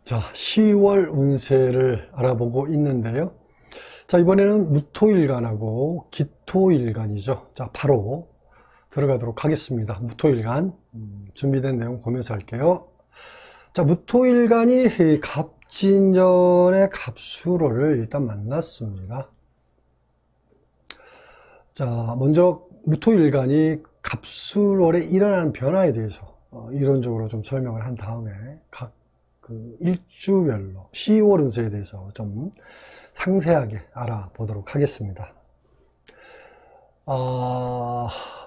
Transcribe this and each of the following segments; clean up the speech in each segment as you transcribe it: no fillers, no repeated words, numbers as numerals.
자, 10월 운세를 알아보고 있는데요. 자, 이번에는 무토일간하고 기토일간이죠. 자, 바로 들어가도록 하겠습니다. 무토일간 준비된 내용 보면서 할게요. 자, 무토일간이 갑진년의 갑수로를 일단 만났습니다. 자, 먼저 무토일간이 갑수월에 일어나는 변화에 대해서 이론적으로 좀 설명을 한 다음에 각 일주별로 10월 운세에 대해서 좀 상세하게 알아보도록 하겠습니다.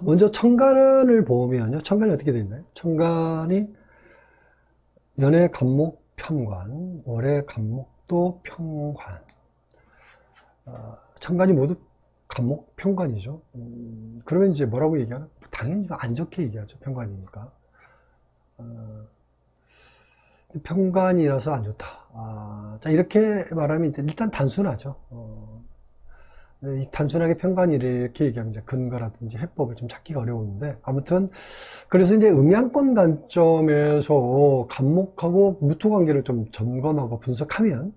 먼저 천간을 보면요. 천간이 어떻게 되어 있나요? 천간이 연의 간목 편관, 월의 간목도 편관. 천간이 모두 간목 편관이죠. 그러면 이제 뭐라고 얘기하나? 당연히 안 좋게 얘기하죠. 편관이니까. 편관이라서 안 좋다. 자, 이렇게 말하면 일단 단순하죠. 단순하게 편관이 이렇게 얘기하면 이제 근거라든지 해법을 좀 찾기가 어려운데, 아무튼 그래서 이제 음양권 관점에서 간목하고 무토 관계를 좀 점검하고 분석하면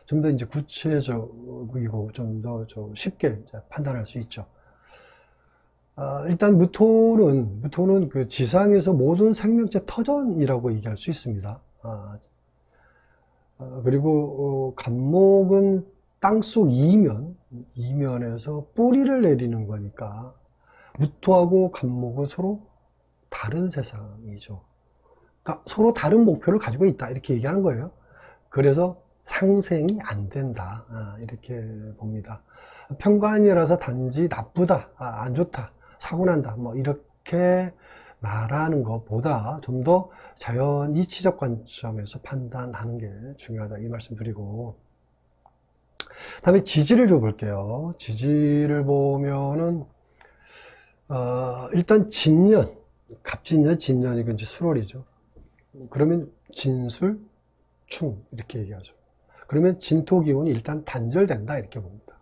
좀 더 이제 구체적이고 좀 더 쉽게 판단할 수 있죠. 일단 무토는 그 지상에서 모든 생명체 터전이라고 얘기할 수 있습니다. 그리고 간목은 땅속 이면에서 뿌리를 내리는 거니까 무토하고 간목은 서로 다른 세상이죠. 그러니까 서로 다른 목표를 가지고 있다 이렇게 얘기하는 거예요. 그래서 상생이 안 된다 이렇게 봅니다. 편관이라서 단지 나쁘다, 안 좋다, 사고난다 뭐 이렇게 말하는 것보다 좀 더 자연 이치적 관점에서 판단하는 게 중요하다 이 말씀 드리고, 다음에 지지를 좀 볼게요. 지지를 보면은 일단 진년, 갑진년, 진년이 이제 수월이죠. 그러면 진술, 충 이렇게 얘기하죠. 그러면 진토 기운이 일단 단절된다 이렇게 봅니다.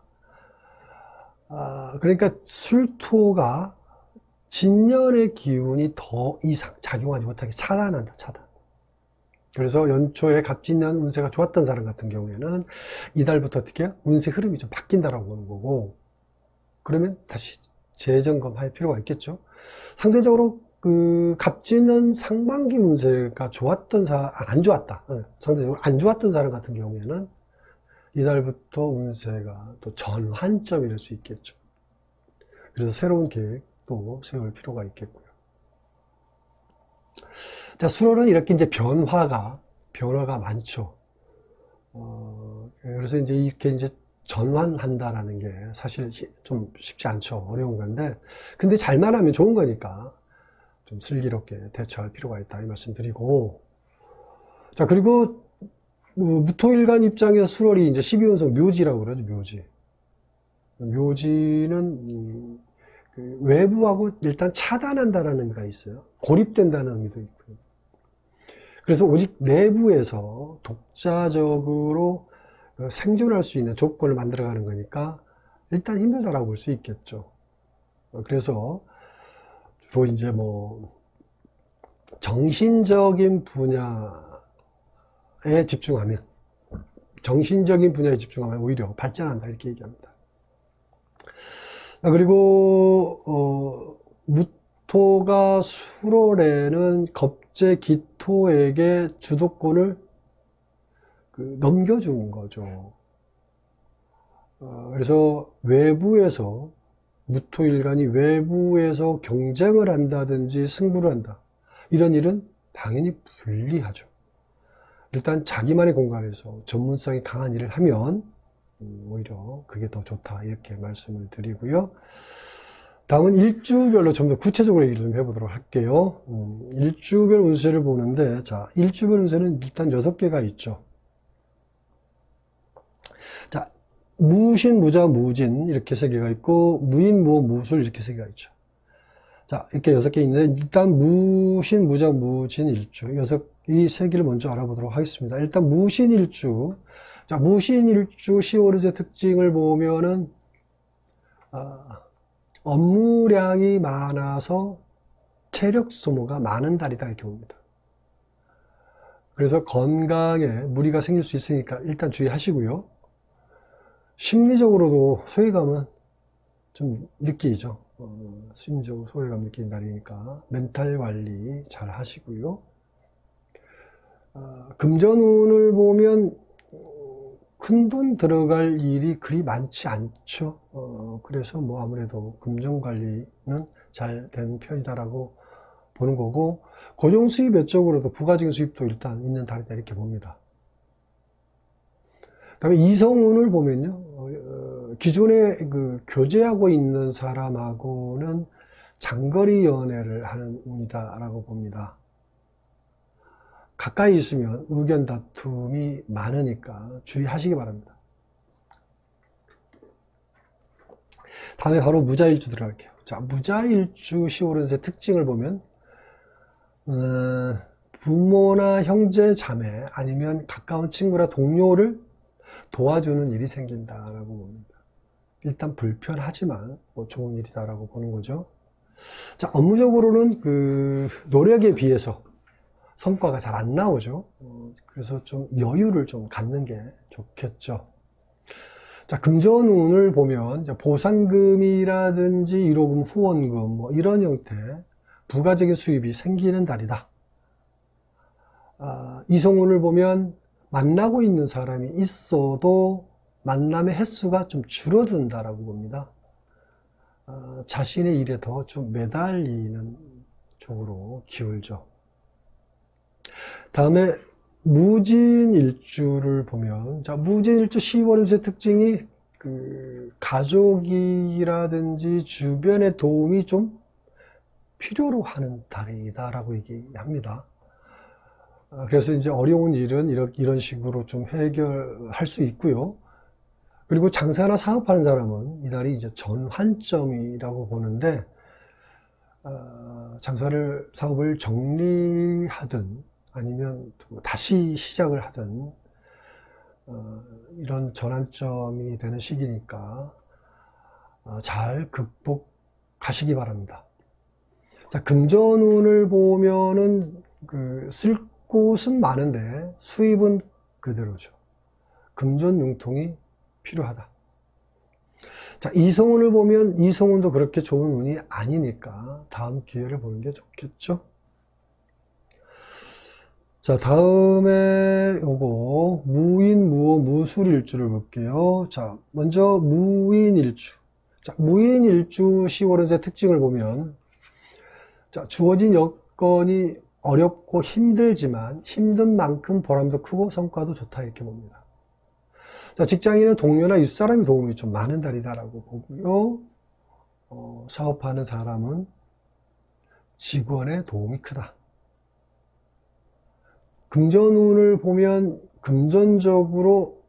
그러니까 술토가 진년의 기운이 더 이상 작용하지 못하게 차단한다, 차단. 그래서 연초에 갑진년 운세가 좋았던 사람 같은 경우에는 이달부터 어떻게 해요? 운세 흐름이 좀 바뀐다라고 보는 거고, 그러면 다시 재점검할 필요가 있겠죠. 상대적으로 그 갑진년 상반기 운세가 좋았던 안 좋았다. 상대적으로 안 좋았던 사람 같은 경우에는 이달부터 운세가 또 전환점이 될 수 있겠죠. 그래서 새로운 계획도 세울 필요가 있겠고요. 자, 수월은 이렇게 이제 변화가 많죠. 그래서 이제 이렇게 이제 전환한다라는 게 사실 좀 쉽지 않죠. 어려운 건데, 근데 잘만 하면 좋은 거니까 좀 슬기롭게 대처할 필요가 있다 이 말씀 드리고, 자, 그리고 무토일간 입장에서 수월이 이제 12운성 묘지라고 그러죠. 묘지는 외부하고 일단 차단한다라는 의미가 있어요. 고립된다는 의미도 있고요. 그래서 오직 내부에서 독자적으로 생존할 수 있는 조건을 만들어가는 거니까 일단 힘들다라고 볼 수 있겠죠. 그래서 주로 이제 뭐 정신적인 분야에 집중하면 오히려 발전한다 이렇게 얘기합니다. 그리고 무토가 수월에는 겁재 기토에게 주도권을 넘겨주는 거죠. 그래서 외부에서 무토일간이 외부에서 경쟁을 한다든지 승부를 한다 이런 일은 당연히 불리하죠. 일단 자기만의 공간에서 전문성이 강한 일을 하면 오히려 그게 더 좋다 이렇게 말씀을 드리고요. 다음은 일주별로 좀 더 구체적으로 얘기를 좀 해보도록 할게요. 일주별 운세를 보는데, 자, 일주별 운세는 일단 6개가 있죠. 자, 무신, 무자, 무진 이렇게 3개가 있고, 무인, 무호, 무술 이렇게 3개가 있죠. 자, 이렇게 6개 있는데, 일단 무신, 무자, 무진 일주 이 3개를 먼저 알아보도록 하겠습니다. 일단 무신 일주. 자, 무신 일주 10월 운세 특징을 보면은 업무량이 많아서 체력 소모가 많은 달이다 이렇게 봅니다. 그래서 건강에 무리가 생길 수 있으니까 일단 주의하시고요. 심리적으로도 소외감은 좀 느끼죠. 심리적으로 소외감 느끼는 날이니까 멘탈 관리 잘 하시고요. 금전운을 보면 큰돈 들어갈 일이 그리 많지 않죠. 그래서 뭐 아무래도 금전 관리는 잘 되는 편이다라고 보는 거고, 고정 수입 외적으로도 부가적인 수입도 일단 있는 달이다 이렇게 봅니다. 그다음에 이성운을 보면요, 기존에 그 교제하고 있는 사람하고는 장거리 연애를 하는 운이다라고 봅니다. 가까이 있으면 의견 다툼이 많으니까 주의하시기 바랍니다. 다음에 바로 무자일주 들어갈게요. 자, 무자일주 10월운세 특징을 보면 부모나 형제, 자매 아니면 가까운 친구나 동료를 도와주는 일이 생긴다라고 봅니다. 일단 불편하지만 뭐 좋은 일이다라고 보는 거죠. 자, 업무적으로는 그 노력에 비해서 성과가 잘 안 나오죠. 그래서 좀 여유를 좀 갖는 게 좋겠죠. 자, 금전운을 보면 보상금이라든지 1호금, 후원금 뭐 이런 형태 부가적인 수입이 생기는 달이다. 이성운을 보면 만나고 있는 사람이 있어도 만남의 횟수가 좀 줄어든다라고 봅니다. 자신의 일에 더 좀 매달리는 쪽으로 기울죠. 다음에 무진일주를 보면, 자, 무진일주 10월운세 특징이 그 가족이라든지 주변의 도움이 좀 필요로 하는 달이다라고 얘기합니다. 그래서 이제 어려운 일은 이런 식으로 좀 해결할 수 있고요. 그리고 장사나 사업하는 사람은 이달이 이제 전환점이라고 보는데, 사업을 정리하든 아니면 다시 시작을 하든 이런 전환점이 되는 시기니까 잘 극복하시기 바랍니다. 자, 금전운을 보면은 쓸 곳은 많은데 수입은 그대로죠. 금전 융통이 필요하다. 자, 이성운을 보면 이성운도 그렇게 좋은 운이 아니니까 다음 기회를 보는 게 좋겠죠. 자, 다음에 요거 무인, 무호, 무술일주를 볼게요. 자, 먼저 무인일주. 자, 무인일주 10월운세 특징을 보면, 자, 주어진 여건이 어렵고 힘들지만 힘든 만큼 보람도 크고 성과도 좋다 이렇게 봅니다. 자, 직장인은 동료나 윗사람의 도움이 좀 많은 달이다라고 보고요. 사업하는 사람은 직원의 도움이 크다. 금전운을 보면 금전적으로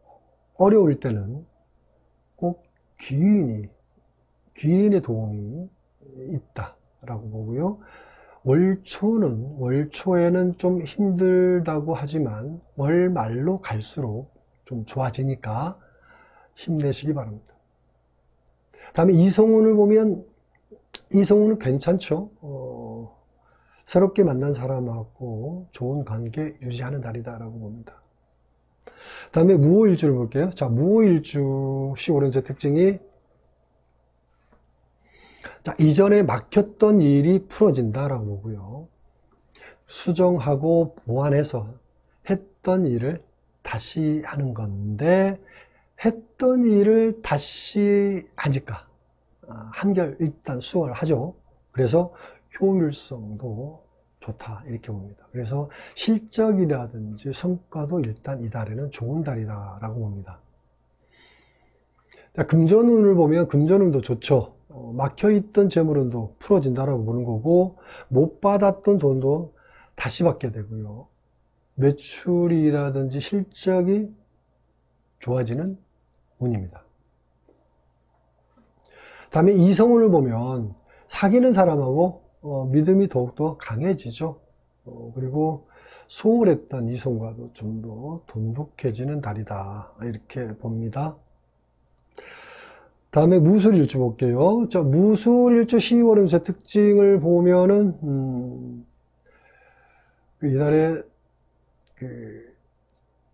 어려울 때는 꼭 귀인의 도움이 있다라고 보고요. 월초에는 좀 힘들다고 하지만 월 말로 갈수록 좀 좋아지니까 힘내시기 바랍니다. 다음에 이성운을 보면 이성운은 괜찮죠. 새롭게 만난 사람하고 좋은 관계 유지하는 달이다라고 봅니다. 다음에 무호일주를 볼게요. 자, 무호일주 10월운세 특징이, 자, 이전에 막혔던 일이 풀어진다라고 보고요. 수정하고 보완해서 했던 일을 다시 하는 건데, 했던 일을 다시 하니까 한결 일단 수월하죠. 그래서 효율성도 좋다 이렇게 봅니다. 그래서 실적이라든지 성과도 일단 이 달에는 좋은 달이다라고 봅니다. 자, 금전운을 보면 금전운도 좋죠. 막혀있던 재물운도 풀어진다라고 보는 거고, 못 받았던 돈도 다시 받게 되고요. 매출이라든지 실적이 좋아지는 운입니다. 다음에 이성운을 보면 사귀는 사람하고 믿음이 더욱더 강해지죠. 그리고 소홀했던 이성과도 좀 더 돈독해지는 달이다 이렇게 봅니다. 다음에 무술일주 볼게요. 자, 무술일주 12월운세 특징을 보면은 이달에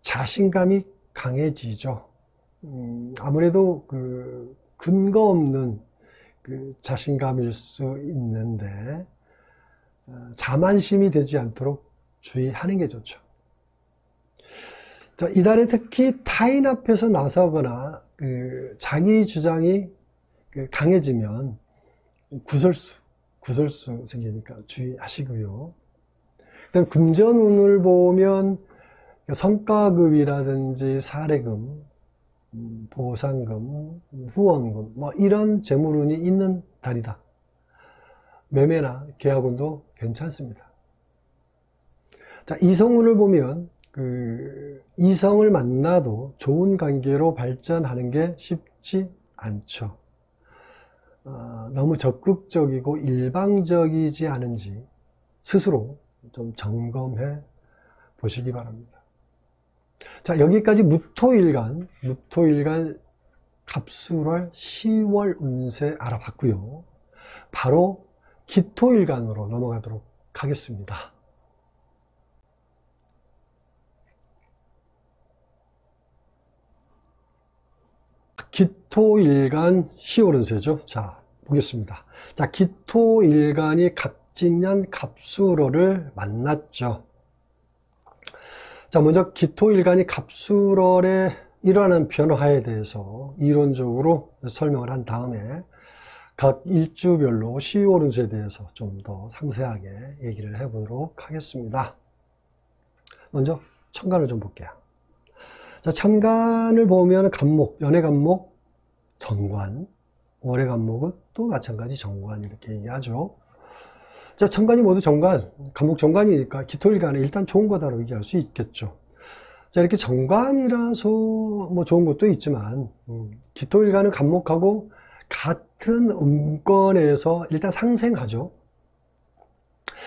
자신감이 강해지죠. 아무래도 근거 없는 자신감일 수 있는데, 자만심이 되지 않도록 주의하는 게 좋죠. 자, 이달에 특히 타인 앞에서 나서거나 자기 주장이 강해지면 구설수 생기니까 주의하시고요. 그다음 금전운을 보면 성과급이라든지 사례금, 보상금, 후원금, 뭐 이런 재물운이 있는 달이다. 매매나 계약운도 괜찮습니다. 자, 이성운을 보면 이성을 만나도 좋은 관계로 발전하는 게 쉽지 않죠. 너무 적극적이고 일방적이지 않은지 스스로 좀 점검해 보시기 바랍니다. 자, 여기까지 무토일간 갑술월 10월 운세 알아봤고요. 바로 기토일간으로 넘어가도록 하겠습니다. 기토일간 10월 운세죠. 자, 보겠습니다. 자, 기토일간이 갑진년 갑술월을 만났죠. 자, 먼저 기토일간이 갑술월에 일어나는 변화에 대해서 이론적으로 설명을 한 다음에 각 일주별로 10월 운세에 대해서 좀 더 상세하게 얘기를 해보도록 하겠습니다. 먼저 천간을 좀 볼게요. 자, 천간을 보면 간목, 연애 간목, 정관, 월의 간목은 또 마찬가지 정관 이렇게 얘기하죠. 자, 천간이 모두 정관, 간목 정관이니까 기토일간에 일단 좋은 거다라고 얘기할 수 있겠죠. 자, 이렇게 정관이라서 뭐 좋은 것도 있지만 기토일간은 간목하고 같은 음권에서 일단 상생하죠.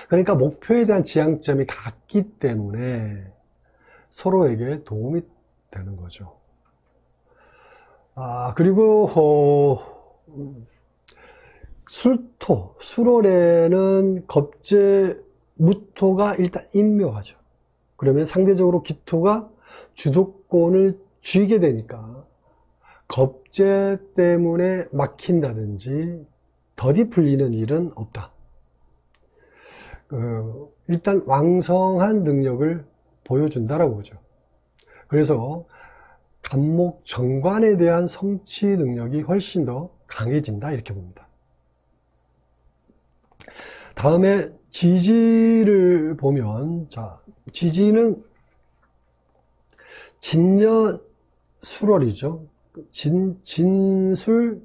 그러니까 목표에 대한 지향점이 같기 때문에 서로에게 도움이 되는 거죠. 그리고 술월에는 겁재 무토가 일단 임묘하죠. 그러면 상대적으로 기토가 주도권을 쥐게 되니까 겁재 때문에 막힌다든지 더디 풀리는 일은 없다. 일단 왕성한 능력을 보여준다라고 보죠. 그래서 간목 정관에 대한 성취 능력이 훨씬 더 강해진다 이렇게 봅니다. 다음에 지지를 보면, 자, 지지는 진년 술월이죠. 진술충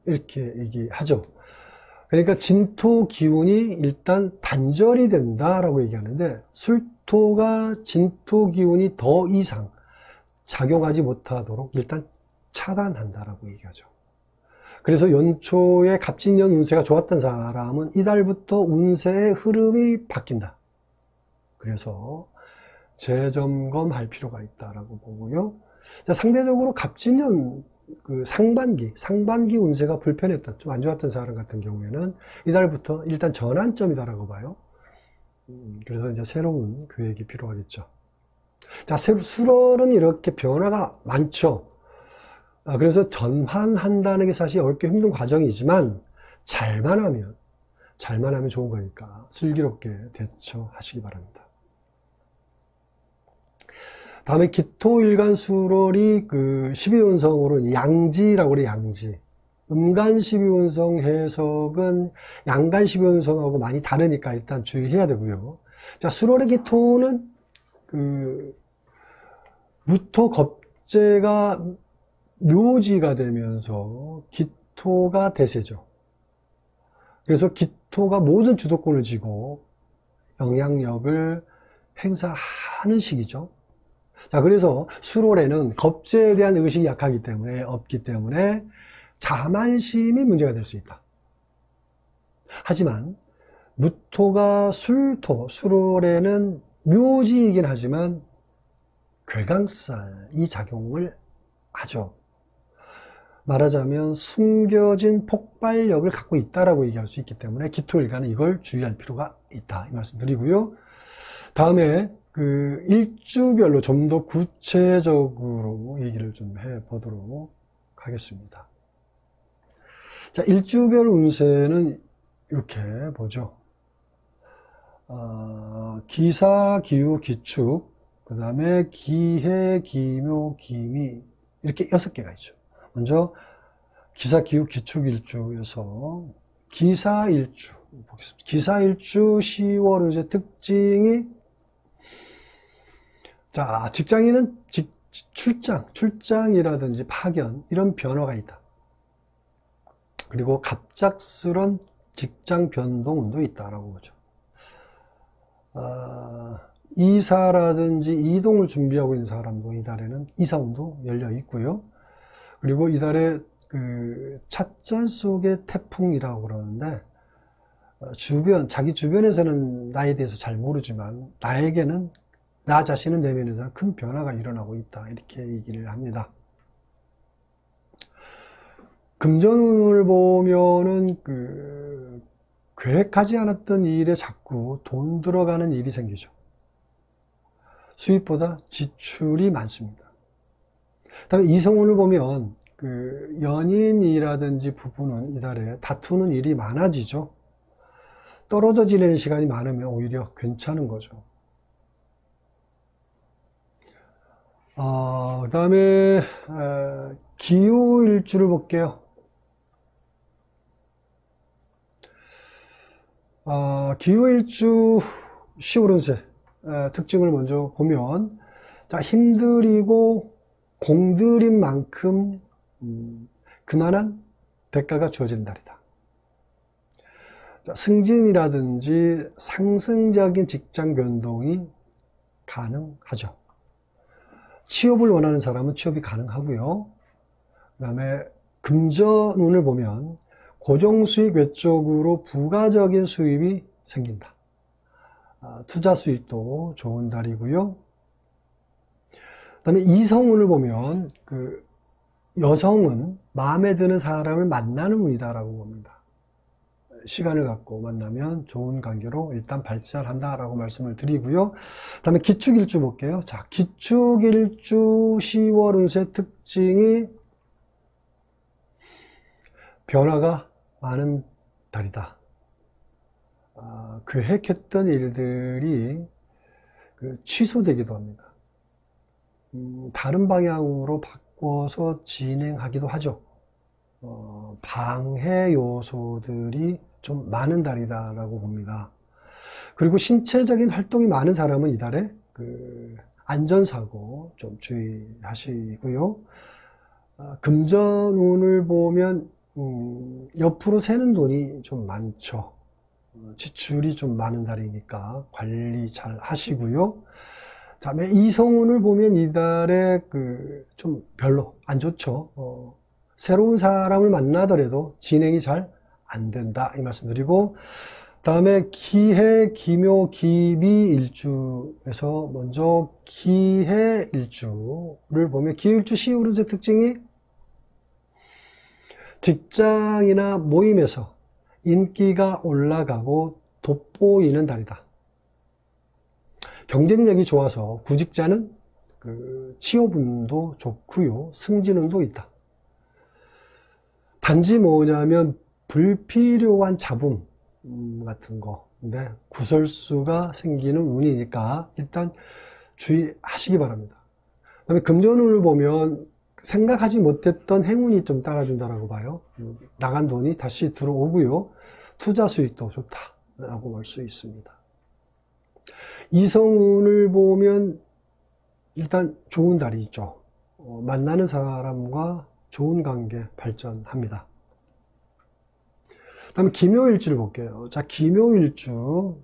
이렇게 얘기하죠. 그러니까 진토 기운이 일단 단절이 된다라고 얘기하는데, 술토가 진토 기운이 더 이상 작용하지 못하도록 일단 차단한다라고 얘기하죠. 그래서 연초에 갑진년 운세가 좋았던 사람은 이달부터 운세의 흐름이 바뀐다. 그래서 재점검할 필요가 있다라고 보고요. 자, 상대적으로 갑진년 상반기 운세가 불편했던, 좀 안 좋았던 사람 같은 경우에는 이달부터 일단 전환점이다라고 봐요. 그래서 이제 새로운 계획이 필요하겠죠. 자, 술월은 이렇게 변화가 많죠. 그래서 전환한다는 게 사실 어렵게 힘든 과정이지만 잘만 하면 좋은 거니까 슬기롭게 대처하시기 바랍니다. 다음에 기토일간 술월이 12운성으로 양지라고 그래요. 양지. 음간 12운성 해석은 양간 12운성하고 많이 다르니까 일단 주의해야 되고요. 자, 술월의 기토는 무토 겁재가 묘지가 되면서 기토가 대세죠. 그래서 기토가 모든 주도권을 쥐고 영향력을 행사하는 시기죠. 자, 그래서 술월에는 겁재에 대한 의식이 없기 때문에 자만심이 문제가 될 수 있다. 하지만 무토가 술월에는 묘지이긴 하지만 괴강살이 작용을 하죠. 말하자면 숨겨진 폭발력을 갖고 있다라고 얘기할 수 있기 때문에 기토일간은 이걸 주의할 필요가 있다 이 말씀 드리고요. 다음에 그 일주별로 좀 더 구체적으로 얘기를 좀 해보도록 하겠습니다. 자, 일주별 운세는 이렇게 보죠. 기사, 기우, 기축, 그 다음에 기해, 기묘, 기미, 이렇게 6개가 있죠. 먼저 기사, 기우, 기축 일주에서 기사일주 보겠습니다. 기사일주 10월 운세 특징이, 자, 직장인은 출장이라든지 파견, 이런 변화가 있다. 그리고 갑작스런 직장 변동운도 있다라고 보죠. 이사라든지 이동을 준비하고 있는 사람도 이달에는 이사운도 열려 있고요. 그리고 이달에 그 찻잔 속의 태풍이라고 그러는데, 자기 주변에서는 나에 대해서 잘 모르지만 나에게는, 나 자신의 내면에서는 큰 변화가 일어나고 있다, 이렇게 얘기를 합니다. 금전운을 보면은 계획하지 않았던 일에 자꾸 돈 들어가는 일이 생기죠. 수입보다 지출이 많습니다. 그다음에 이성운을 보면 연인이라든지 부부는 이달에 다투는 일이 많아지죠. 떨어져 지내는 시간이 많으면 오히려 괜찮은 거죠. 그 다음에 기후일주를 볼게요. 기후일주 10월 운세 특징을 먼저 보면, 자, 힘들이고 공들인 만큼 그만한 대가가 주어지는 달이다. 자, 승진이라든지 상승적인 직장 변동이 가능하죠. 취업을 원하는 사람은 취업이 가능하고요. 그 다음에 금전운을 보면 고정수익 외적으로 부가적인 수입이 생긴다. 투자 수익도 좋은 달이고요. 그 다음에 이성운을 보면 여성은 마음에 드는 사람을 만나는 운이다라고 봅니다. 시간을 갖고 만나면 좋은 관계로 일단 발전한다라고 말씀을 드리고요. 그 다음에 기축일주 볼게요. 자, 기축일주 10월 운세 특징이 변화가 많은 달이다. 계획했던 일들이 취소되기도 합니다. 다른 방향으로 바꿔서 진행하기도 하죠. 방해 요소들이 좀 많은 달이다라고 봅니다. 그리고 신체적인 활동이 많은 사람은 이달에 안전사고 좀 주의하시고요. 금전운을 보면 옆으로 새는 돈이 좀 많죠. 지출이 좀 많은 달이니까 관리 잘 하시고요. 다음에 이성운을 보면 이달에 좀 별로 안 좋죠. 새로운 사람을 만나더라도 진행이 잘 안 된다, 이 말씀 드리고, 다음에 기해, 기묘, 기미 일주에서 먼저 기해 일주를 보면, 기일주 10월 운세 특징이 직장이나 모임에서 인기가 올라가고 돋보이는 달이다. 경쟁력이 좋아서 구직자는 취업운도 좋고요, 승진운도 있다. 단지 뭐냐면 불필요한 잡음 같은 거, 근데 구설수가 생기는 운이니까 일단 주의하시기 바랍니다. 그다음에 금전운을 보면 생각하지 못했던 행운이 좀 따라준다라고 봐요. 나간 돈이 다시 들어오고요, 투자 수익도 좋다라고 볼 수 있습니다. 이성운을 보면 일단 좋은 달이죠. 만나는 사람과 좋은 관계 발전합니다. 그 다음에 기묘일주를 볼게요. 자, 기묘일주.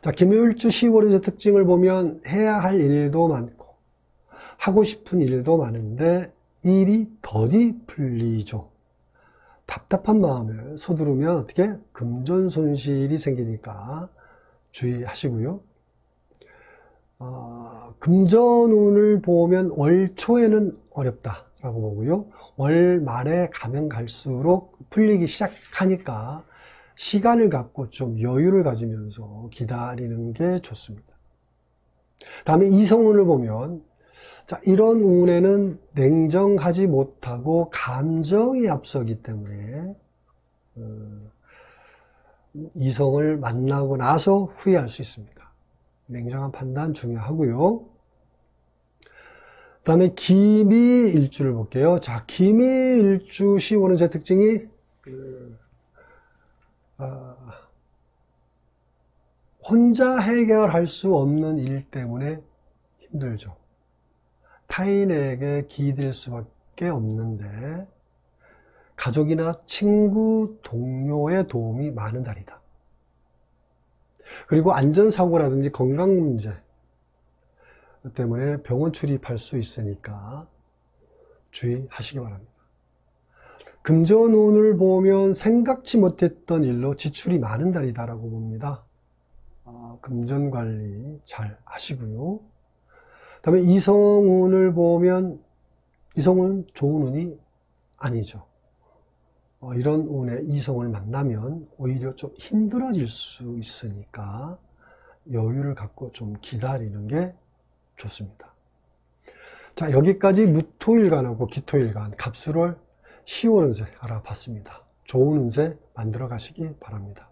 자, 기묘일주 10월의 특징을 보면 해야 할 일도 많고 하고 싶은 일도 많은데 일이 더디 풀리죠. 답답한 마음을 서두르면 어떻게 금전 손실이 생기니까 주의하시고요. 금전운을 보면 월 초에는 어렵다라고 보고요. 월 말에 가면 갈수록 풀리기 시작하니까 시간을 갖고 좀 여유를 가지면서 기다리는 게 좋습니다. 다음에 이성운을 보면, 자, 이런 운에는 냉정하지 못하고 감정이 앞서기 때문에 이성을 만나고 나서 후회할 수 있습니다. 냉정한 판단 중요하고요. 그 다음에 기미일주를 볼게요. 자, 기미일주 15년생 특징이 혼자 해결할 수 없는 일 때문에 힘들죠. 타인에게 기댈 수밖에 없는데 가족이나 친구, 동료의 도움이 많은 달이다. 그리고 안전사고라든지 건강 문제 때문에 병원 출입할 수 있으니까 주의하시기 바랍니다. 금전운을 보면 생각지 못했던 일로 지출이 많은 달이다라고 봅니다. 금전 관리 잘 하시고요. 다음에 이성운을 보면 이성운은 좋은 운이 아니죠. 이런 운에 이성을 만나면 오히려 좀 힘들어질 수 있으니까 여유를 갖고 좀 기다리는 게 좋습니다. 자, 여기까지 무토일간하고 기토일간 갑술월 10월 운세 알아봤습니다. 좋은 운세 만들어 가시기 바랍니다.